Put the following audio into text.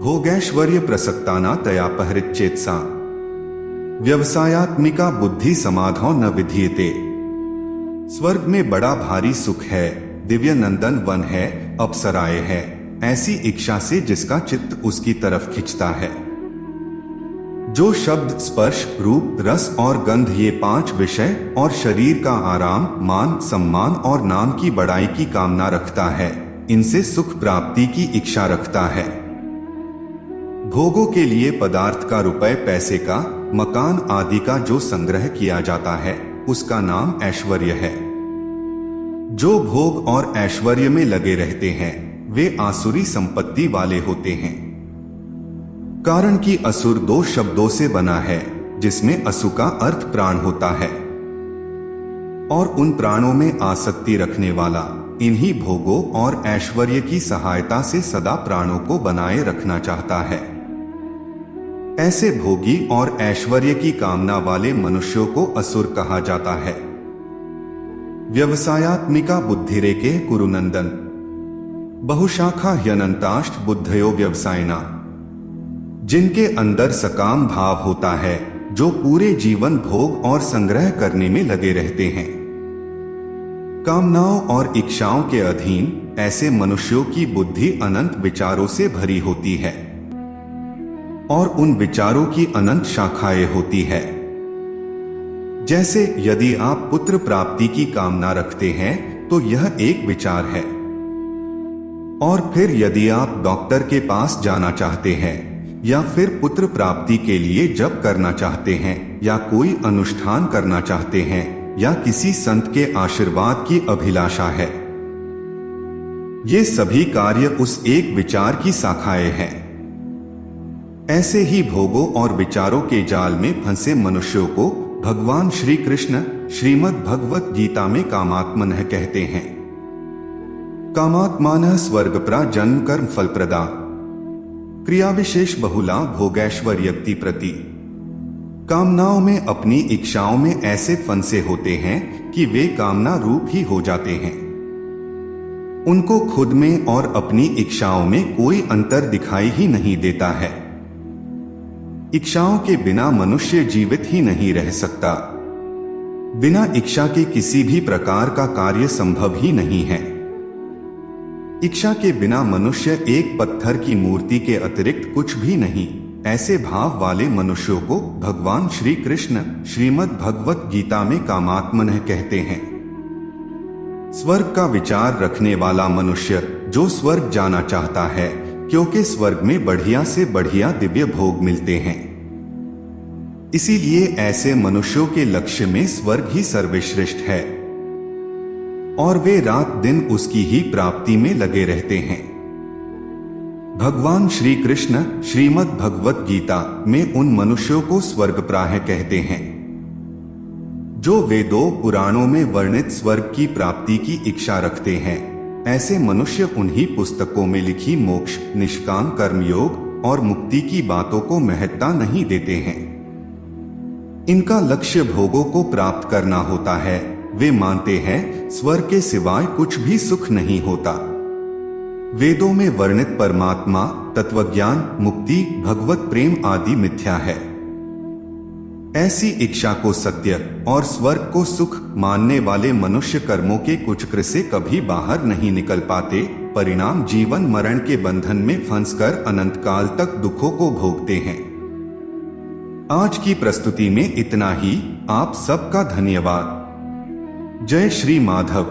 भोगैश्वर्य प्रसक्ताना तया परिच्छेदसा व्यवसायात्मिका बुद्धि समाधौ न विधीयते। स्वर्ग में बड़ा भारी सुख है, दिव्य नंदन वन है, अप्सराएं है, ऐसी इच्छा से जिसका चित्त उसकी तरफ खिंचता है। जो शब्द, स्पर्श, रूप, रस और गंध, ये 5 विषय और शरीर का आराम, मान, सम्मान और नाम की बड़ाई की कामना रखता है, इनसे सुख प्राप्ति की इच्छा रखता है। भोगों के लिए पदार्थ का, रुपए पैसे का, मकान आदि का जो संग्रह किया जाता है, उसका नाम ऐश्वर्य है। जो भोग और ऐश्वर्य में लगे रहते हैं वे आसुरी संपत्ति वाले होते हैं। कारण कि असुर 2 शब्दों से बना है, जिसमें असु का अर्थ प्राण होता है और उन प्राणों में आसक्ति रखने वाला इन्हीं भोगों और ऐश्वर्य की सहायता से सदा प्राणों को बनाए रखना चाहता है। ऐसे भोगी और ऐश्वर्य की कामना वाले मनुष्यों को असुर कहा जाता है। व्यवसायात्मिका बुद्धिरेके कुरुनंदन बहुशाखा ह्यनंताष्ट बुद्धयो व्यवसायिना। जिनके अंदर सकाम भाव होता है, जो पूरे जीवन भोग और संग्रह करने में लगे रहते हैं, कामनाओं और इच्छाओं के अधीन, ऐसे मनुष्यों की बुद्धि अनंत विचारों से भरी होती है और उन विचारों की अनंत शाखाएं होती है। जैसे यदि आप पुत्र प्राप्ति की कामना रखते हैं तो यह एक विचार है, और फिर यदि आप डॉक्टर के पास जाना चाहते हैं या फिर पुत्र प्राप्ति के लिए जप करना चाहते हैं या कोई अनुष्ठान करना चाहते हैं या किसी संत के आशीर्वाद की अभिलाषा है, ये सभी कार्य उस एक विचार की शाखाएं हैं। ऐसे ही भोगों और विचारों के जाल में फंसे मनुष्यों को भगवान श्री कृष्ण श्रीमद् भगवत गीता में कामात्मनः कहते हैं। कामात्मानः स्वर्गप्रा जन्म कर्म फलप्रदा क्रिया विशेष बहुला भोगैश्वर्यक्ति प्रति। कामनाओं में, अपनी इच्छाओं में ऐसे फंसे होते हैं कि वे कामना रूप ही हो जाते हैं। उनको खुद में और अपनी इच्छाओं में कोई अंतर दिखाई ही नहीं देता है। इच्छाओं के बिना मनुष्य जीवित ही नहीं रह सकता। बिना इच्छा के किसी भी प्रकार का कार्य संभव ही नहीं है। इच्छा के बिना मनुष्य एक पत्थर की मूर्ति के अतिरिक्त कुछ भी नहीं। ऐसे भाव वाले मनुष्यों को भगवान श्री कृष्ण श्रीमद् भगवत गीता में कामात्मनः कहते हैं। स्वर्ग का विचार रखने वाला मनुष्य जो स्वर्ग जाना चाहता है, क्योंकि स्वर्ग में बढ़िया से बढ़िया दिव्य भोग मिलते हैं, इसीलिए ऐसे मनुष्यों के लक्ष्य में स्वर्ग ही सर्वश्रेष्ठ है और वे रात दिन उसकी ही प्राप्ति में लगे रहते हैं। भगवान श्री कृष्ण श्रीमद् भगवत गीता में उन मनुष्यों को स्वर्गप्राह कहते हैं जो वेदों पुराणों में वर्णित स्वर्ग की प्राप्ति की इच्छा रखते हैं। ऐसे मनुष्य उन्हीं पुस्तकों में लिखी मोक्ष, निष्काम कर्मयोग और मुक्ति की बातों को महत्ता नहीं देते हैं। इनका लक्ष्य भोगों को प्राप्त करना होता है। वे मानते हैं स्वर्ग के सिवाय कुछ भी सुख नहीं होता। वेदों में वर्णित परमात्मा, तत्वज्ञान, मुक्ति, भगवत प्रेम आदि मिथ्या है। ऐसी इच्छा को सत्य और स्वर्ग को सुख मानने वाले मनुष्य कर्मों के कुचक्र से कभी बाहर नहीं निकल पाते। परिणाम जीवन मरण के बंधन में फंसकर अनंत काल तक दुखों को भोगते हैं। आज की प्रस्तुति में इतना ही। आप सबका धन्यवाद। जय श्री माधव।